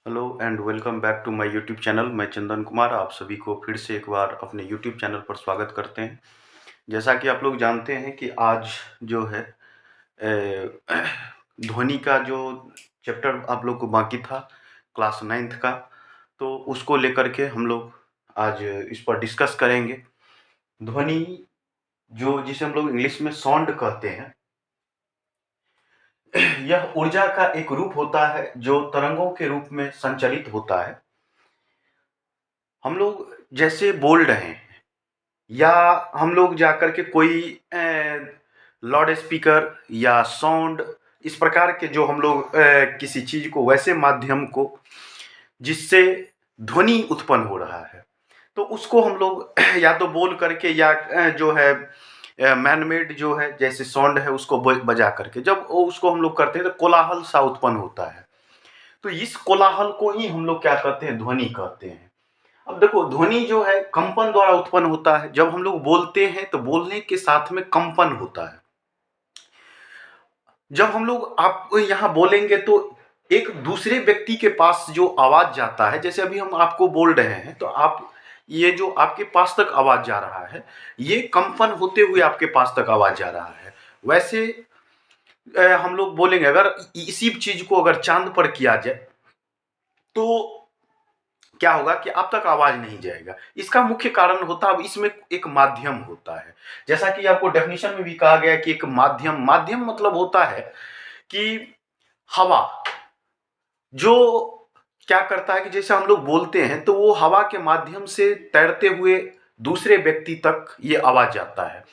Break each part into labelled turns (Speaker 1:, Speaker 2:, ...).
Speaker 1: Hello and welcome back to my YouTube channel. मैं चंदन कुमार आप सभी को फिर से एक बार अपने यूट्यूब चैनल पर स्वागत करते हैं। जैसा कि आप लोग जानते हैं कि आज जो है ध्वनि का जो चैप्टर आप लोग को बाकी था क्लास 9th का, तो उसको लेकर के हम लोग आज इस पर डिस्कस करेंगे। ध्वनि जो जिसे हम लोग इंग्लिश में साउंड कहते हैं, यह ऊर्जा का एक रूप होता है जो तरंगों के रूप में संचलित होता है। हम लोग जैसे बोल रहे हैं या हम लोग जाकर के कोई लाउड स्पीकर या साउंड, इस प्रकार के जो हम लोग किसी चीज को, वैसे माध्यम को जिससे ध्वनि उत्पन्न हो रहा है, तो उसको हम लोग या तो बोल करके या जो है मैनमेड जो है जैसे साउंड है उसको बजा करके जब उसको हम लोग करते हैं तो कोलाहल सा उत्पन्न होता है। तो इस कोलाहल को ही हम लोग क्या कहते हैं, ध्वनि कहते हैं। अब देखो, ध्वनि जो है कंपन द्वारा उत्पन्न होता है। जब हम लोग बोलते हैं तो बोलने के साथ में कंपन होता है। जब हम लोग आप यहाँ बोलेंगे तो एक दूसरे व्यक्ति के पास जो आवाज जाता है, जैसे अभी हम आपको बोल रहे हैं तो आप, ये जो आपके पास तक आवाज जा रहा है, ये कंपन होते हुए आपके पास तक आवाज जा रहा है। वैसे हम लोग बोलेंगे, अगर इसी चीज को अगर चांद पर किया जाए तो क्या होगा कि आप तक आवाज नहीं जाएगा। इसका मुख्य कारण होता है, अब इसमें एक माध्यम होता है। जैसा कि आपको डेफिनेशन में भी कहा गया कि एक माध्यम, माध्यम मतलब होता है कि हवा जो क्या करता है कि जैसे हम लोग बोलते हैं तो वो हवा के माध्यम से तैरते हुए दूसरे व्यक्ति तक ये आवाज जाता है।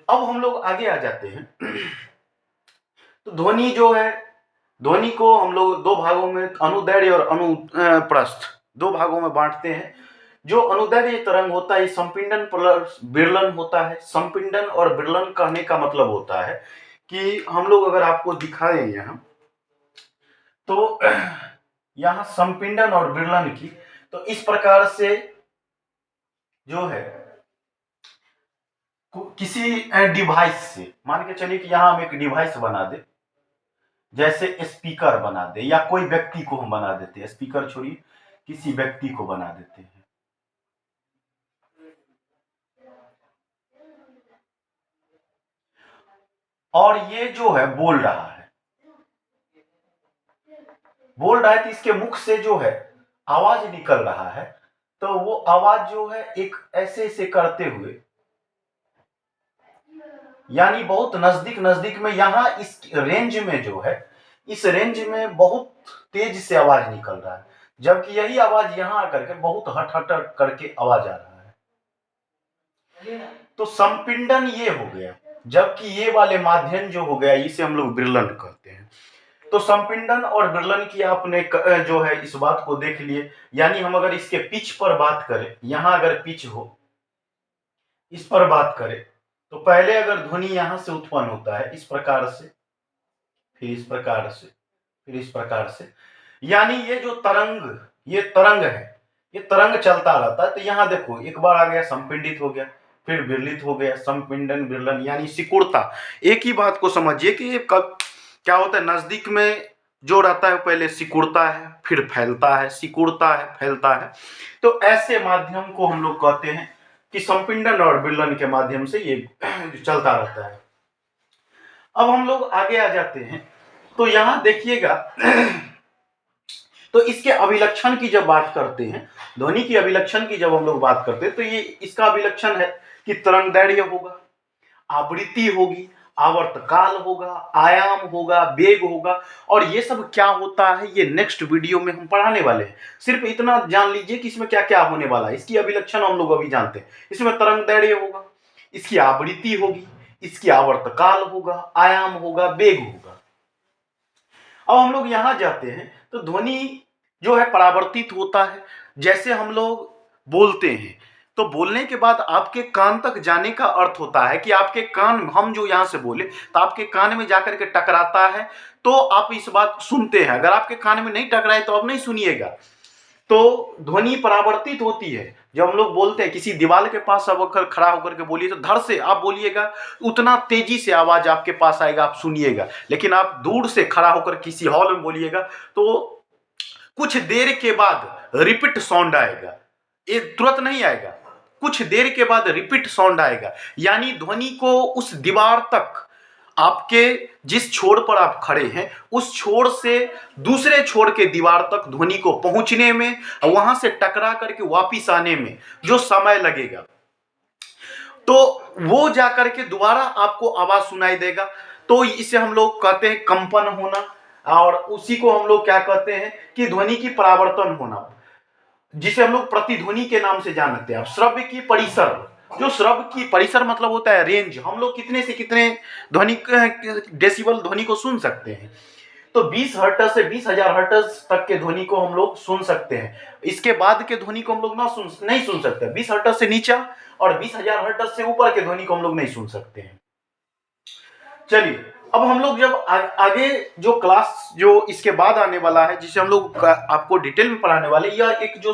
Speaker 1: अब हम लोग आगे आ जाते हैं। तो ध्वनि जो है, ध्वनि को हम लोग दो भागों में, अनुदैर्घ्य और अनुप्रस्थ, दो भागों में बांटते हैं। जो अनुदैर्घ्य तरंग होता है, संपीड़न प्लस विरलन होता है। संपीड़न और विरलन कहने का मतलब होता है कि हम लोग अगर आपको दिखाएं यहाँ, तो यहाँ संपीड़न और विरलन की, तो इस प्रकार से जो है किसी डिवाइस से, मान के चलिए कि यहाँ हम एक डिवाइस बना दे, जैसे स्पीकर बना दे, या कोई व्यक्ति को हम बना देते हैं, स्पीकर छोड़िए, किसी व्यक्ति को बना देते हैं। और ये जो है बोल रहा है, बोल रहा है तो इसके मुख से जो है आवाज निकल रहा है। तो वो आवाज जो है एक ऐसे से करते हुए, यानी बहुत नजदीक नजदीक में, यहां इस रेंज में जो है, इस रेंज में बहुत तेज से आवाज निकल रहा है, जबकि यही आवाज यहां आकर के बहुत हट हट करके आवाज आ रहा है। तो संपीड़न ये हो गया, जबकि ये वाले माध्यम जो हो गया, इसे हम लोग विरलन कहते हैं। तो संपीड़न और विरलन की आपने जो है इस बात को देख लिए। यानी हम अगर इसके पिच पर बात करें, यहां अगर पिच हो, इस पर बात करें, तो पहले अगर ध्वनि यहां से उत्पन्न होता है इस प्रकार से, फिर इस प्रकार से, फिर इस प्रकार से, यानी ये जो तरंग, ये तरंग है, ये तरंग चलता रहता है। तो यहां देखो, एक बार आ गया संपीड़ित हो गया, फिर विरलित हो गया, संपीड़न विरलन, यानी सिकुड़ता। एक ही बात को समझिए कि कब क्या होता है, नजदीक में जो रहता है पहले सिकुड़ता है, फिर फैलता है, सिकुड़ता है, फैलता है। तो ऐसे माध्यम को हम लोग कहते हैं कि संपीड़न और विरलन के माध्यम से ये चलता रहता है। अब हम लोग आगे आ जाते हैं, तो यहां देखिएगा, तो इसके अभिलक्षण की जब बात करते हैं, ध्वनि की अभिलक्षण की जब हम लोग बात करते हैं, तो ये इसका अभिलक्षण है कि तरंगदैर्घ्य होगा, आवृत्ति होगी, आवर्तकाल होगा, आयाम होगा, वेग होगा। और ये सब क्या होता है, ये नेक्स्ट वीडियो में हम पढ़ाने वाले हैं। सिर्फ इतना जान लीजिए कि इसमें क्या क्या होने वाला है। इसकी अभिलक्षण हम लोग अभी जानते हैं। इसमें तरंगदैर्घ्य होगा, इसकी आवृत्ति होगी, इसकी आवर्तकाल होगा, आयाम होगा, वेग होगा। अब हम लोग यहां जाते हैं, तो ध्वनि जो है परावर्तित होता है। जैसे हम लोग बोलते हैं, तो बोलने के बाद आपके कान तक जाने का अर्थ होता है कि आपके कान, हम जो यहां से बोले तो आपके कान में जाकर के टकराता है, तो आप इस बात सुनते हैं। अगर आपके कान में नहीं टकराए तो आप नहीं सुनिएगा। तो ध्वनि परावर्तित होती है। जब हम लोग बोलते हैं, किसी दीवार के पास अब अगर खड़ा होकर के बोलिए, तो धड़ से आप बोलिएगा, उतना तेजी से आवाज आपके पास आएगा, आप सुनिएगा। लेकिन आप दूर से खड़ा होकर किसी हॉल में बोलिएगा, तो कुछ देर के बाद रिपीट साउंड आएगा, ये तुरंत नहीं आएगा, कुछ देर के बाद रिपीट साउंड आएगा, यानी ध्वनि को उस दीवार तक, आपके जिस छोर पर आप खड़े हैं उस छोर से दूसरे छोर के दीवार तक ध्वनि को पहुंचने में, वहां से टकरा करके वापिस आने में जो समय लगेगा, तो वो जाकर के दोबारा आपको आवाज सुनाई देगा। तो इसे हम लोग कहते हैं कंपन होना, और उसी को हम लोग क्या कहते हैं कि ध्वनि की परावर्तन होना, जिसे हम लोग प्रतिध्वनि के नाम से जानते हैं। श्रव्य की परिसर, जो श्रव्य की परिसर मतलब होता है रेंज, हम लोग कितने से कितने ध्वनि डेसिबल ध्वनि को सुन सकते हैं। तो 20 हर्ट्ज से 20,000 हर्ट्ज तक के ध्वनि को हम लोग सुन सकते हैं, इसके बाद के ध्वनि को हम लोग नहीं सुन सकते। 20 हर्ट्ज से नीचा और 20,000 हर्ट्ज से ऊपर के ध्वनि को हम लोग नहीं सुन सकते हैं। चलिए, अब हम लोग जब आगे जो क्लास जो इसके बाद आने वाला है, जिसे हम लोग आपको डिटेल में पढ़ाने वाले, यह एक जो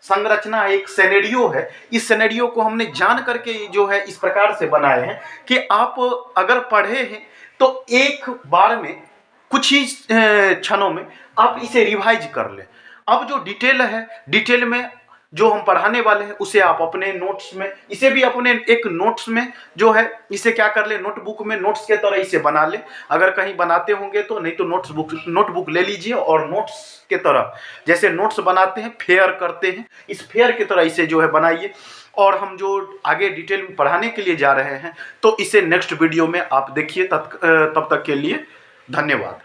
Speaker 1: संरचना है, एक सिनेरियो है, इस सिनेरियो को हमने जान करके जो है इस प्रकार से बनाए हैं कि आप अगर पढ़े हैं तो एक बार में कुछ ही क्षणों में आप इसे रिवाइज कर लें। अब जो डिटेल है, डिटेल में जो हम पढ़ाने वाले हैं उसे आप अपने नोट्स में, इसे भी अपने एक नोट्स में जो है इसे क्या कर ले, नोटबुक में नोट्स के तरह इसे बना ले, अगर कहीं बनाते होंगे तो, नहीं तो नोटबुक ले लीजिए और नोट्स के तरह, जैसे नोट्स बनाते हैं, फेयर करते हैं, इस फेयर की तरह इसे जो है बनाइए। और हम जो आगे डिटेल में पढ़ाने के लिए जा रहे हैं तो इसे नेक्स्ट वीडियो में आप देखिए। तब तक के लिए धन्यवाद।